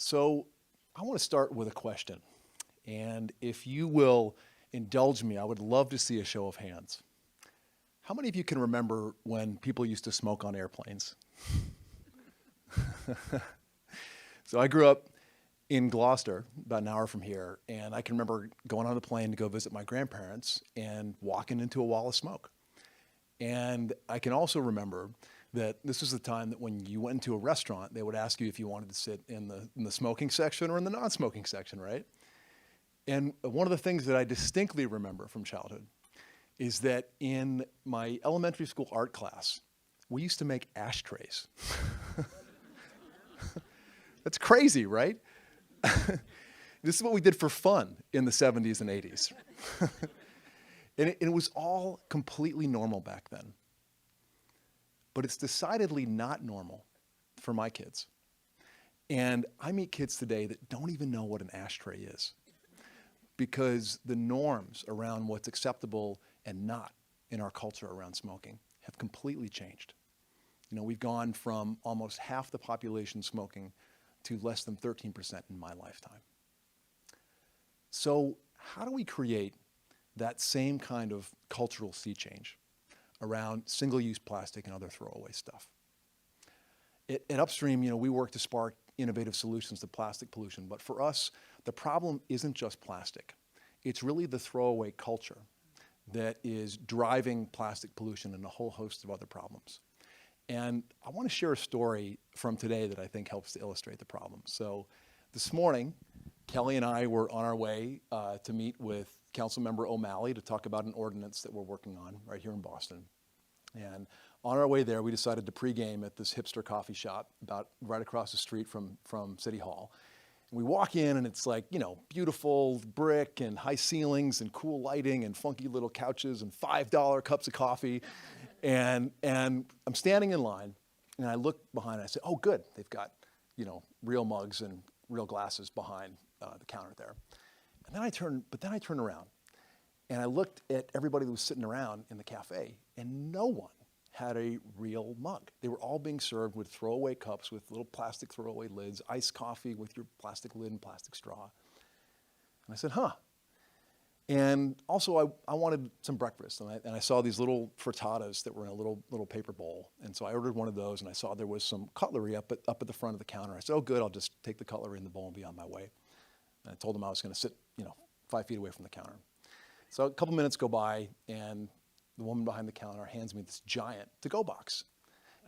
So I want to start with a question. And if you will indulge me, I would love to see a show of hands. How many of you can remember when people used to smoke on airplanes? So I grew up in Gloucester, about an hour from here, and I can remember going on the plane to go visit my grandparents and walking into a wall of smoke. And I can also remember that this was the time that when you went into a restaurant, they would ask you if you wanted to sit in the smoking section or in the non-smoking section, right? And one of the things that I distinctly remember from childhood is that in my elementary school art class, we used to make ashtrays. That's crazy, right? This is what we did for fun in the 70s and 80s. And it was all completely normal back then. But it's decidedly not normal for my kids. And I meet kids today that don't even know what an ashtray is, because the norms around what's acceptable and not in our culture around smoking have completely changed. You know, we've gone from almost half the population smoking to less than 13% in my lifetime. So how do we create that same kind of cultural sea change around single-use plastic and other throwaway stuff? At Upstream, you know, we work to spark innovative solutions to plastic pollution, but for us, the problem isn't just plastic. It's really the throwaway culture that is driving plastic pollution and a whole host of other problems. And I want to share a story from today that I think helps to illustrate the problem. So this morning, Kelly and I were on our way to meet with Councilmember O'Malley to talk about an ordinance that we're working on right here in Boston. And on our way there, we decided to pregame at this hipster coffee shop about right across the street from City Hall. And we walk in and it's like, you know, beautiful brick and high ceilings and cool lighting and funky little couches and $5 cups of coffee. And I'm standing in line and I look behind and I say, oh, good, they've got, you know, real mugs and real glasses behind the counter there. And then I turned around and I looked at everybody that was sitting around in the cafe, and no one had a real mug. They were all being served with throwaway cups with little plastic throwaway lids, iced coffee with your plastic lid and plastic straw. And I said, huh. And also I wanted some breakfast, and I saw these little frittatas that were in a little paper bowl. And so I ordered one of those, and I saw there was some cutlery up at the front of the counter. I said, oh, good, I'll just take the cutlery in the bowl and be on my way. And I told them I was going to sit, you know, 5 feet away from the counter. So a couple minutes go by, and the woman behind the counter hands me this giant to-go box.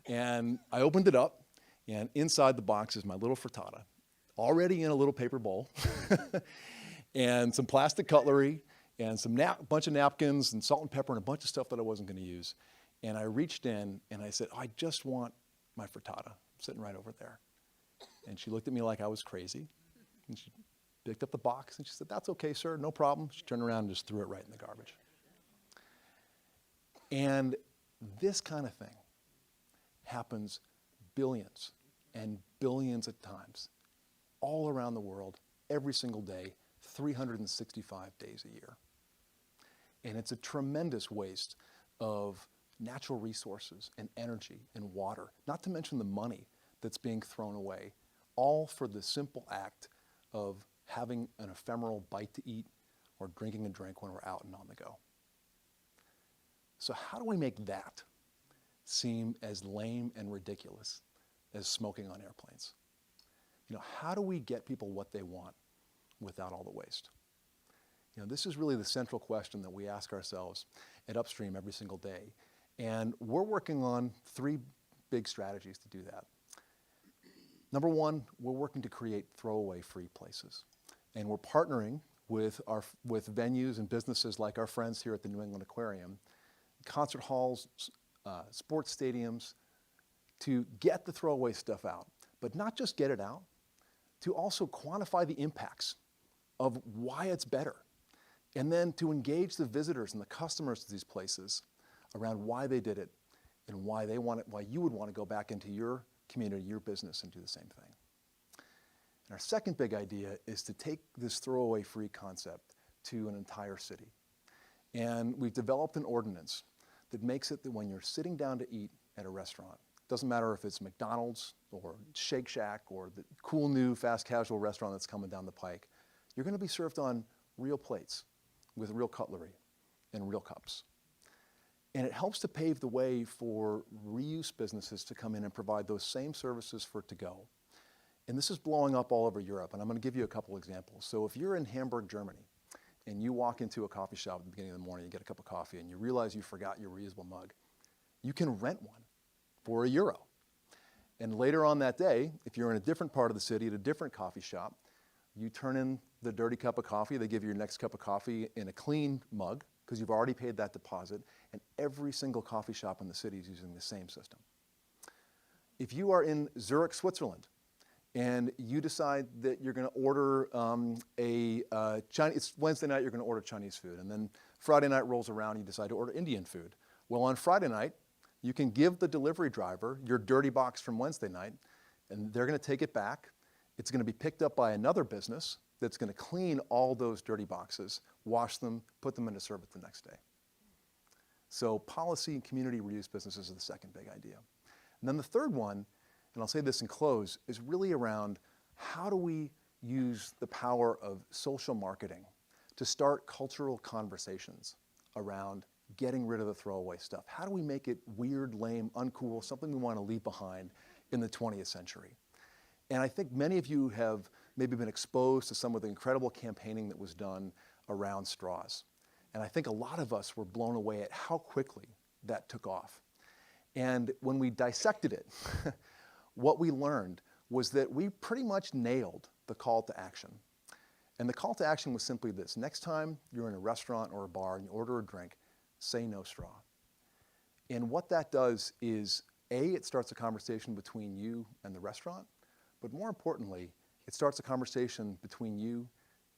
And I opened it up, and inside the box is my little frittata, already in a little paper bowl, and some plastic cutlery, and some bunch of napkins, and salt and pepper, and a bunch of stuff that I wasn't going to use. And I reached in, and I said, I just want my frittata. I'm sitting right over there. And she looked at me like I was crazy, and she picked up the box, and she said, that's okay, sir, no problem. She turned around and just threw it right in the garbage. And this kind of thing happens billions and billions of times all around the world, every single day, 365 days a year. And it's a tremendous waste of natural resources and energy and water, not to mention the money that's being thrown away, all for the simple act of having an ephemeral bite to eat or drinking a drink when we're out and on the go. So how do we make that seem as lame and ridiculous as smoking on airplanes? You know, how do we get people what they want without all the waste? You know, this is really the central question that we ask ourselves at Upstream every single day. And we're working on 3 big strategies to do that. Number one, we're working to create throwaway-free places. And we're partnering with venues and businesses like our friends here at the New England Aquarium, concert halls, sports stadiums, to get the throwaway stuff out. But not just get it out, to also quantify the impacts of why it's better. And then to engage the visitors and the customers to these places around why they did it and why you would want to go back into your community, your business, and do the same thing. And our second big idea is to take this throwaway-free concept to an entire city. And we've developed an ordinance that makes it that when you're sitting down to eat at a restaurant, Doesn't matter if it's McDonald's or Shake Shack or the cool new fast casual restaurant that's coming down the pike. You're going to be served on real plates with real cutlery and real cups. And it helps to pave the way for reuse businesses to come in and provide those same services for to-go. And this is blowing up all over Europe, and I'm going to give you a couple examples. So if you're in Hamburg, Germany, and you walk into a coffee shop at the beginning of the morning, you get a cup of coffee, and you realize you forgot your reusable mug, you can rent one for €1. And later on that day, if you're in a different part of the city at a different coffee shop, you turn in the dirty cup of coffee, they give you your next cup of coffee in a clean mug, because you've already paid that deposit, and every single coffee shop in the city is using the same system. If you are in Zurich, Switzerland, and you decide that you're going to order Chinese, it's Wednesday night, you're going to order Chinese food, and then Friday night rolls around, you decide to order Indian food. Well, on Friday night, you can give the delivery driver your dirty box from Wednesday night, and they're going to take it back. It's going to be picked up by another business that's going to clean all those dirty boxes, wash them, put them into service the next day. So policy and community reuse businesses are the second big idea. And then the third one, and I'll say this in close, is really around how do we use the power of social marketing to start cultural conversations around getting rid of the throwaway stuff? How do we make it weird, lame, uncool, something we want to leave behind in the 20th century? And I think many of you have maybe been exposed to some of the incredible campaigning that was done around straws. And I think a lot of us were blown away at how quickly that took off. And when we dissected it, what we learned was that we pretty much nailed the call to action. And the call to action was simply this: next time you're in a restaurant or a bar and you order a drink, say no straw. And what that does is, A, it starts a conversation between you and the restaurant, but more importantly, it starts a conversation between you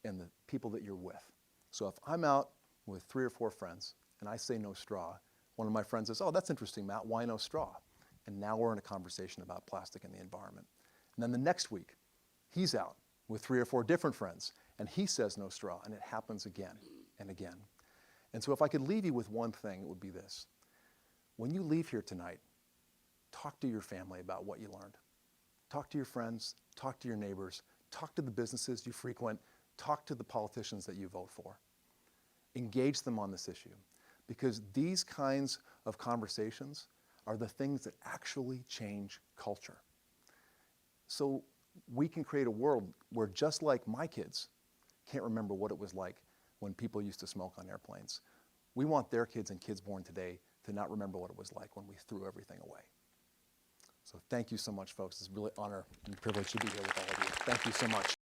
and the people that you're with. So if I'm out with 3 or 4 friends and I say no straw, one of my friends says, "Oh, that's interesting, Matt, why no straw?" And now we're in a conversation about plastic and the environment. And then the next week, he's out with 3 or 4 different friends and he says no straw, and it happens again and again. And so if I could leave you with one thing, it would be this: when you leave here tonight, talk to your family about what you learned. Talk to your friends, talk to your neighbors, talk to the businesses you frequent, talk to the politicians that you vote for. Engage them on this issue, because these kinds of conversations are the things that actually change culture. So we can create a world where, just like my kids can't remember what it was like when people used to smoke on airplanes, we want their kids and kids born today to not remember what it was like when we threw everything away. So thank you so much, folks. It's really an honor and privilege to be here with all of you. Thank you so much.